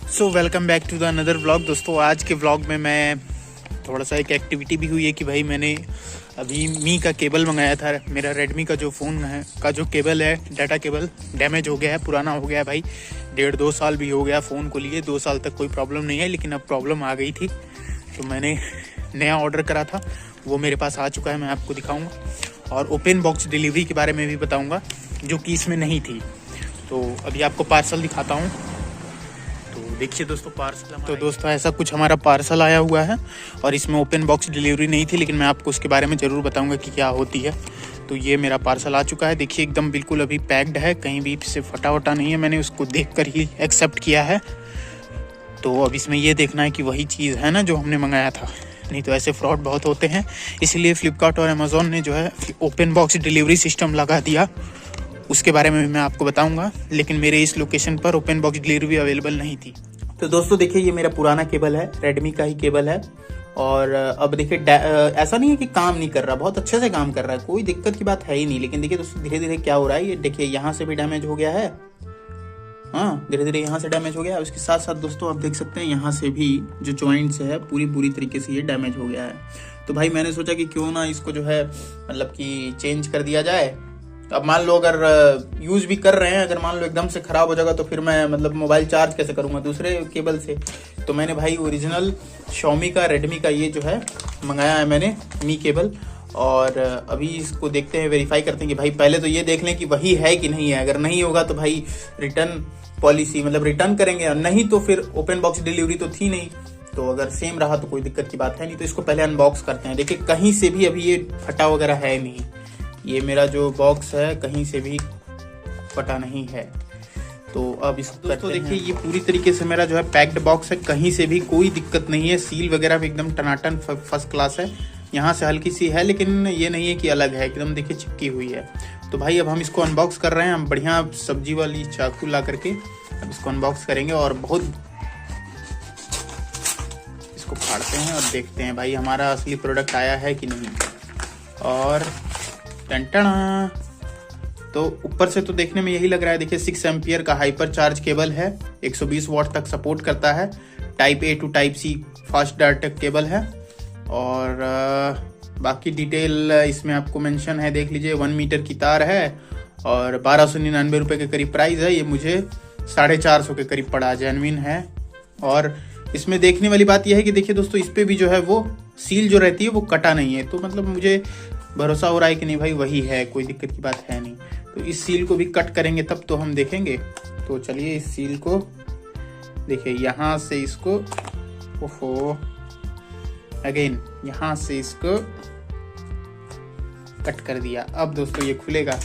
So welcome back to the another vlog. दोस्तों आज के व्लॉग में मैं थोड़ा सा एक एक्टिविटी भी हुई है कि भाई मैंने अभी मी का केबल मंगाया था। मेरा रेडमी का जो फ़ोन है का जो केबल है, डाटा केबल डैमेज हो गया है, पुराना हो गया है भाई। 1.5-2 साल भी हो गया फ़ोन को लिए। 2 साल तक कोई प्रॉब्लम नहीं है, लेकिन अब प्रॉब्लम आ गई थी तो मैंने नया ऑर्डर करा था, वो मेरे पास आ चुका है। मैं आपको दिखाऊँगा और ओपन बॉक्स डिलीवरी के बारे में भी बताऊँगा जो कि इसमें नहीं थी। तो अभी आपको पार्सल दिखाता हूँ। देखिए दोस्तों पार्सल, तो दोस्तों ऐसा कुछ हमारा पार्सल आया हुआ है और इसमें ओपन बॉक्स डिलीवरी नहीं थी, लेकिन मैं आपको उसके बारे में ज़रूर बताऊंगा कि क्या होती है। तो ये मेरा पार्सल आ चुका है। देखिए एकदम बिल्कुल अभी पैक्ड है, कहीं भी से फटा वटा नहीं है। मैंने उसको देखकर ही एक्सेप्ट किया है। तो अब इसमें ये देखना है कि वही चीज़ है ना जो हमने मंगाया था, नहीं तो ऐसे फ्रॉड बहुत होते हैं। इसलिए फ्लिपकार्ट और अमेज़ॉन ने जो है ओपन बॉक्स डिलीवरी सिस्टम लगा दिया, उसके बारे में भी मैं आपको बताऊंगा। लेकिन मेरे इस लोकेशन पर ओपन बॉक्स डिलीवरी अवेलेबल नहीं थी। तो दोस्तों देखिए ये मेरा पुराना केबल है, रेडमी का ही केबल है। और अब देखिए ऐसा नहीं है कि काम नहीं कर रहा, बहुत अच्छे से काम कर रहा है, कोई दिक्कत की बात है ही नहीं। लेकिन देखिए दोस्तों धीरे धीरे क्या हो रहा है, ये देखिए यहाँ से भी डैमेज हो गया है। हाँ, धीरे धीरे यहाँ से डैमेज हो गया है। उसके साथ साथ दोस्तों आप देख सकते हैं यहाँ से भी जो जॉइंट्स है पूरी तरीके से ये डैमेज हो गया है। तो भाई मैंने सोचा कि क्यों ना इसको जो है मतलब कि चेंज कर दिया जाए। अब मान लो अगर यूज भी कर रहे हैं, अगर मान लो एकदम से खराब हो जाएगा तो फिर मैं मतलब मोबाइल चार्ज कैसे करूंगा दूसरे केबल से। तो मैंने भाई ओरिजिनल Xiaomi का रेडमी का ये जो है मंगाया है मैंने मी केबल। और अभी इसको देखते हैं, वेरीफाई करते हैं कि भाई पहले तो ये देख लें कि वही है कि नहीं है। अगर नहीं होगा तो भाई रिटर्न पॉलिसी मतलब रिटर्न करेंगे, और नहीं तो फिर ओपन बॉक्स डिलीवरी तो थी नहीं। तो अगर सेम रहा तो कोई दिक्कत की बात है नहीं। तो इसको पहले अनबॉक्स करते हैं। देखिए कहीं से भी अभी ये फटा वगैरह है नहीं, ये मेरा जो बॉक्स है कहीं से भी फटा नहीं है। तो अब इसको दोस्तों देखिए ये पूरी तरीके से मेरा जो है पैक्ड बॉक्स है, कहीं से भी कोई दिक्कत नहीं है। सील वगैरह भी एकदम टनाटन फर्स्ट क्लास है। यहाँ से हल्की सी है, लेकिन ये नहीं है कि अलग है, एकदम देखिए चिपकी हुई है। तो भाई अब हम इसको अनबॉक्स कर रहे हैं। हम बढ़िया सब्जी वाली चाकू ला करके अब इसको अनबॉक्स करेंगे और बहुत इसको फाड़ते हैं और देखते हैं भाई हमारा असली प्रोडक्ट आया है कि नहीं। और टंटना, तो ऊपर से तो देखने में यही लग रहा है। देखिए 6 एम्पियर का हाइपर चार्ज केबल है, 120 वॉट तक सपोर्ट करता है। Type A to type C fast data cable है। और बाकी डिटेल इसमें आपको मेंशन है, देख लीजिए। 1 मीटर की तार है और 1299 रुपये के करीब प्राइस है। ये मुझे 450 के करीब पड़ा, जेन्युइन है। और इसमें देखने वाली बात यह है कि देखिए दोस्तों इस पे भी जो है वो सील जो रहती है वो कटा नहीं है। तो मतलब मुझे भरोसा हो रहा है कि नहीं भाई वही है, कोई दिक्कत की बात है नहीं। तो इस सील को भी कट करेंगे तब तो हम देखेंगे। तो चलिए इस सील को देखिए, यहाँ से इसको ओहो अगेन यहाँ से इसको कट कर दिया। अब दोस्तों ये खुलेगा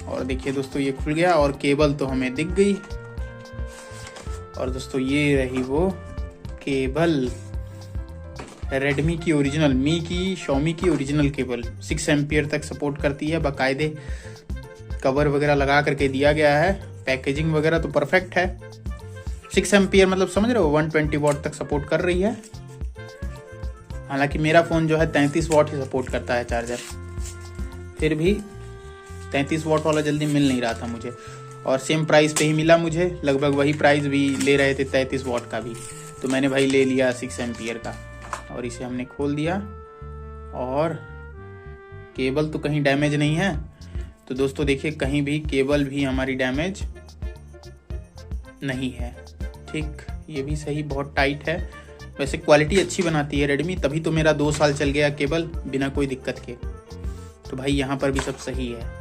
और देखिए दोस्तों ये खुल गया और केबल तो हमें दिख गई। और दोस्तों ये रही वो केबल, रेडमी की ओरिजिनल, मी की Xiaomi की ओरिजिनल केबल। 6 एम्पियर तक सपोर्ट करती है, बाकायदे कवर वगैरह लगा करके दिया गया है। पैकेजिंग वगैरह तो परफेक्ट है। 6 एम्पियर मतलब समझ रहे हो 120 वॉट तक सपोर्ट कर रही है। हालांकि मेरा फ़ोन जो है 33 वॉट ही सपोर्ट करता है चार्जर, फिर भी 33 वॉट वाला जल्दी मिल नहीं रहा था मुझे। और सेम प्राइस पे ही मिला मुझे, लगभग वही प्राइस भी ले रहे थे 33 वॉट का भी। तो मैंने भाई ले लिया 6 एम्पियर का और इसे हमने खोल दिया। और केबल तो कहीं डैमेज नहीं है। तो दोस्तों देखिए कहीं भी केबल भी हमारी डैमेज नहीं है। ठीक, ये भी सही, बहुत टाइट है। वैसे क्वालिटी अच्छी बनाती है रेडमी, तभी तो मेरा 2 साल चल गया केबल बिना कोई दिक्कत के। तो भाई यहाँ पर भी सब सही है।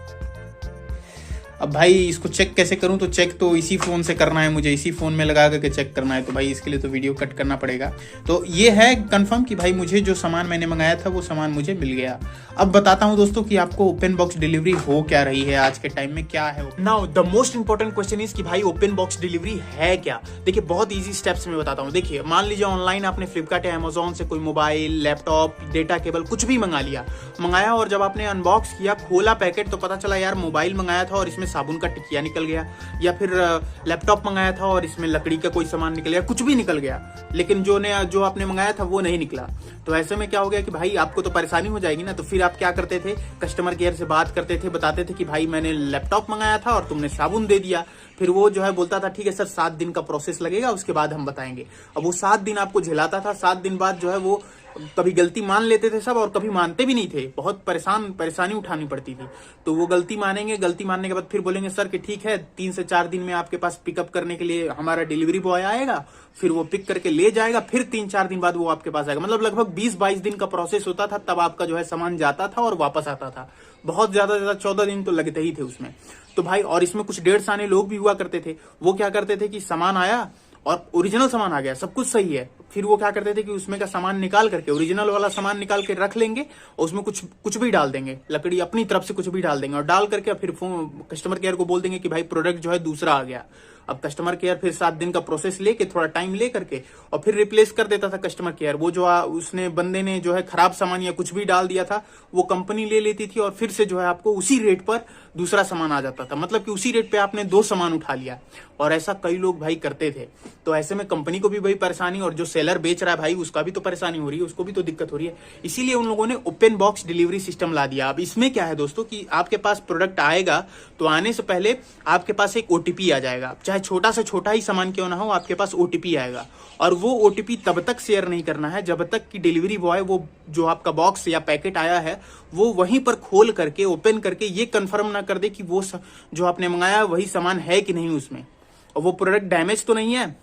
अब भाई इसको चेक कैसे करूं, तो चेक तो इसी फ़ोन से करना है मुझे, इसी फ़ोन में लगा करके चेक करना है। तो भाई इसके लिए तो वीडियो कट करना पड़ेगा। तो ये है कंफर्म कि भाई मुझे जो सामान मैंने मंगाया था वो सामान मुझे मिल गया। अब बताता हूं दोस्तों कि आपको ओपन बॉक्स डिलीवरी हो क्या रही है आज के टाइम में, क्या है। Now the most important question is कि भाई ओपन बॉक्स डिलीवरी है क्या। देखिए बहुत ईजी स्टेप्स में बताता हूँ। देखिए मान लीजिए ऑनलाइन आपने फ्लिपकार्ट या अमेजोन से कोई मोबाइल, लैपटॉप, डेटा केबल कुछ भी मंगाया, और जब आपने अनबॉक्स किया, खोला पैकेट, तो पता चला यार मोबाइल मंगाया था और इसमें साबुन का टिकिया निकल गया, या फिर लैपटॉप मंगाया था और इसमें लकड़ी का कोई सामान निकल गया, कुछ भी निकल गया, लेकिन जो आपने मंगाया था वो नहीं निकला। तो ऐसे में क्या हो गया कि भाई आपको तो परेशानी हो जाएगी ना। तो फिर आप क्या करते थे, कस्टमर केयर से बात करते थे, बताते थे कि भाई मैंने लैपटॉप मंगाया था और तुमने साबुन दे दिया। फिर वो जो है बोलता था ठीक है सर 7 दिन का प्रोसेस लगेगा, उसके बाद हम बताएंगे। अब वो 7 दिन आपको झेलाता था। 7 दिन बाद जो है वो कभी गलती मान लेते थे सब, और कभी मानते भी नहीं थे, बहुत परेशानी उठानी पड़ती थी। तो वो गलती मानेंगे, गलती मानने के बाद फिर बोलेंगे सर कि ठीक है 3 से 4 दिन में आपके पास पिकअप करने के लिए हमारा डिलीवरी बॉय आएगा, फिर वो पिक करके ले जाएगा, फिर 3-4 दिन बाद वो आपके पास आएगा। मतलब लगभग 20-22 दिन का प्रोसेस होता था, तब आपका जो है सामान जाता था और वापस आता था। बहुत ज्यादा 14 दिन तो लगते ही थे उसमें। तो भाई और इसमें कुछ 1.5 साने लोग भी हुआ करते थे। वो क्या करते थे कि सामान आया और ओरिजिनल सामान आ गया, सब कुछ सही है, फिर वो क्या करते थे कि उसमें का सामान निकाल करके, ओरिजिनल वाला सामान निकाल के रख लेंगे और उसमें कुछ भी डाल देंगे, लकड़ी अपनी तरफ से कुछ भी डाल देंगे और डाल करके फिर कस्टमर केयर को बोल देंगे कि भाई प्रोडक्ट जो है दूसरा आ गया। अब कस्टमर केयर फिर 7 दिन का प्रोसेस लेके, थोड़ा टाइम ले करके और फिर रिप्लेस कर देता था कस्टमर केयर। वो जो उसने बंदे ने जो है खराब सामान या कुछ भी डाल दिया था, वो कंपनी ले लेती थी और फिर से जो है आपको उसी रेट पर दूसरा सामान आ जाता था। मतलब कि उसी रेट पे आपने 2 सामान उठा लिया। और ऐसा कई लोग भाई करते थे। तो ऐसे में कंपनी को भी भाई परेशानी, और जो सेलर बेच रहा है भाई उसका भी तो परेशानी हो रही है, उसको भी तो दिक्कत हो रही है। इसीलिए उन लोगों ने ओपन बॉक्स डिलीवरी सिस्टम ला दिया। अब इसमें क्या है दोस्तों कि आपके पास प्रोडक्ट आएगा तो आने से पहले आपके पास एक ओटीपी आ जाएगा, चाहे छोटा से छोटा ही सामान क्यों ना हो, आपके पास ओटीपी आएगा। और वो ओटीपी तब तक शेयर नहीं करना है जब तक कि डिलीवरी बॉय वो जो आपका बॉक्स या पैकेट आया है वो वहीं पर खोल करके, ओपन करके ये कंफर्म ना कर दे कि वो जो आपने मंगाया वही सामान है कि नहीं उसमें, और वो प्रोडक्ट डैमेज तो नहीं है।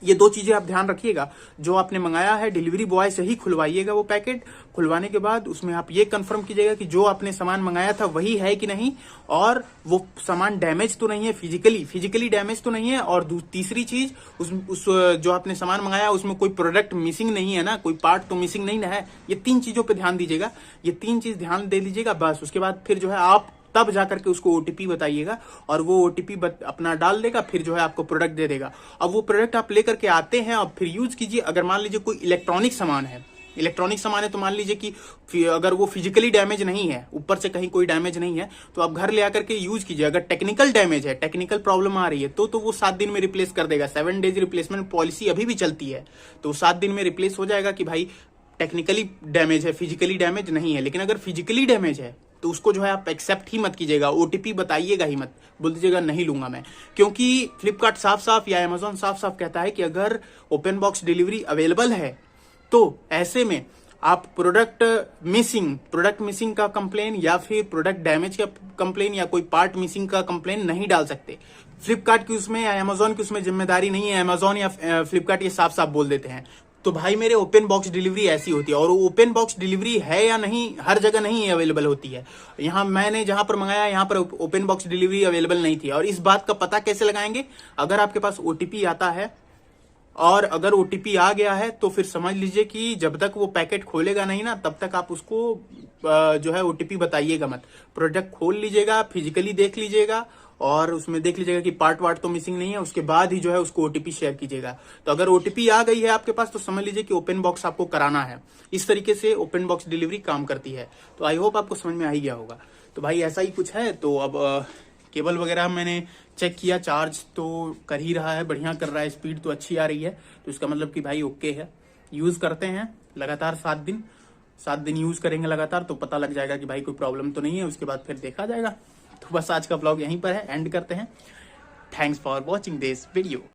ये 2 चीजें आप ध्यान रखिएगा। जो आपने मंगाया है डिलीवरी बॉय से ही खुलवाइएगा वो पैकेट। खुलवाने के बाद उसमें आप ये कंफर्म कीजिएगा कि जो आपने सामान मंगाया था वही है कि नहीं, और वो सामान डैमेज तो नहीं है, फिजिकली डैमेज तो नहीं है। और तीसरी चीज, उस जो आपने सामान मंगाया उसमें कोई प्रोडक्ट मिसिंग नहीं है ना, कोई पार्ट तो मिसिंग नहीं ना है। ये 3 चीजों पर ध्यान दीजिएगा, ये 3 चीज ध्यान दे लीजिएगा बस। उसके बाद फिर जो है आप तब जाकर के उसको ओटीपी बताइएगा और वो ओटीपी अपना डाल देगा, फिर जो है आपको प्रोडक्ट दे देगा। अब वो प्रोडक्ट आप लेकर के आते हैं और फिर यूज कीजिए। अगर मान लीजिए कोई इलेक्ट्रॉनिक सामान है तो मान लीजिए कि अगर वो फिजिकली डैमेज नहीं है, ऊपर से कहीं कोई डैमेज नहीं है, तो आप घर ले आकर के यूज कीजिए। अगर टेक्निकल डैमेज है, टेक्निकल प्रॉब्लम आ रही है तो वो 7 दिन में रिप्लेस कर देगा। 7 डेज रिप्लेसमेंट पॉलिसी अभी भी चलती है, तो 7 दिन में रिप्लेस हो जाएगा कि भाई टेक्निकली डैमेज है, फिजिकली डैमेज नहीं है। लेकिन अगर फिजिकली डैमेज है तो उसको जो है आप एक्सेप्ट ही मत कीजिएगा, ओटीपी बताइएगा ही मत, बोल दीजिएगा नहीं लूंगा मैं। क्योंकि फ्लिपकार्ट साफ साफ या अमेजोन साफ साफ कहता है कि अगर ओपन बॉक्स डिलीवरी अवेलेबल है तो ऐसे में आप प्रोडक्ट मिसिंग का कंप्लेन या फिर प्रोडक्ट डैमेज का कंप्लेन या कोई पार्ट मिसिंग का कंप्लेन नहीं डाल सकते। फ्लिपकार्ट की उसमें या अमेजोन की उसमें जिम्मेदारी नहीं है। अमेजोन या फ्लिपकार्ट ये साफ साफ बोल देते हैं। तो भाई मेरे ओपन बॉक्स डिलीवरी ऐसी होती है, और ओपन बॉक्स डिलीवरी है या नहीं हर जगह नहीं अवेलेबल होती है। यहाँ मैंने जहां पर मंगाया यहाँ पर ओपन बॉक्स डिलीवरी अवेलेबल नहीं थी। और इस बात का पता कैसे लगाएंगे? अगर आपके पास ओटीपी आता है, और अगर ओटीपी आ गया है तो फिर समझ लीजिए कि जब तक वो पैकेट खोलेगा नहीं ना तब तक आप उसको जो है ओटीपी बताइएगा मत। प्रोडक्ट खोल लीजिएगा, फिजिकली देख लीजिएगा और उसमें देख लीजिएगा कि पार्ट वार्ट तो मिसिंग नहीं है, उसके बाद ही जो है उसको ओटीपी शेयर कीजिएगा। तो अगर ओटीपी आ गई है आपके पास तो समझ लीजिए कि ओपन बॉक्स आपको कराना है। इस तरीके से ओपन बॉक्स डिलीवरी काम करती है। तो आई होप आपको समझ में आ ही गया होगा। तो भाई ऐसा ही कुछ है। तो अब केबल वगैरह मैंने चेक किया, चार्ज तो कर ही रहा है, बढ़िया कर रहा है, स्पीड तो अच्छी आ रही है। तो इसका मतलब कि भाई ओके है। यूज करते हैं लगातार 7 दिन यूज करेंगे लगातार, तो पता लग जाएगा कि भाई कोई प्रॉब्लम तो नहीं है। उसके बाद फिर देखा जाएगा। तो बस आज का ब्लॉग यहीं पर है, एंड करते हैं। Thanks for watching this video.